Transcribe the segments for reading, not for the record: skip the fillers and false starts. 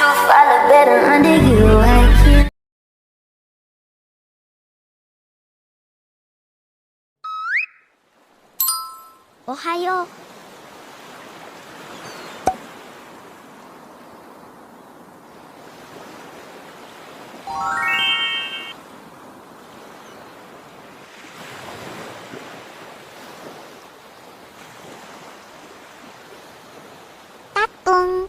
truth, I look better under you. I can't. おはよう。たっくん。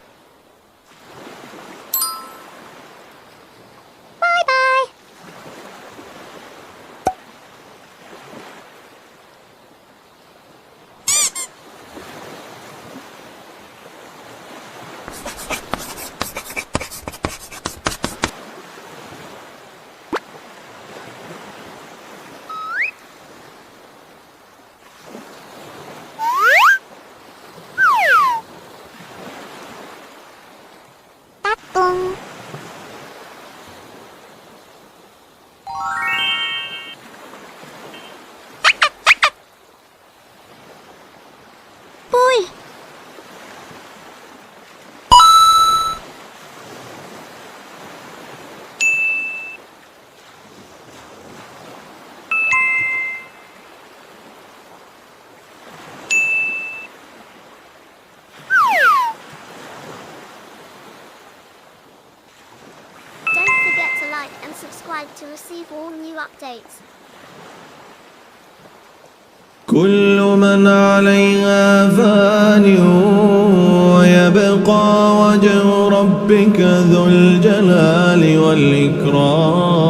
バイバイ。たっくん。ぽい。Don't forget to like and subscribe to receive all new updates. كل من عليها فان ويبقى وجه ربك ذو الجلال والإكرام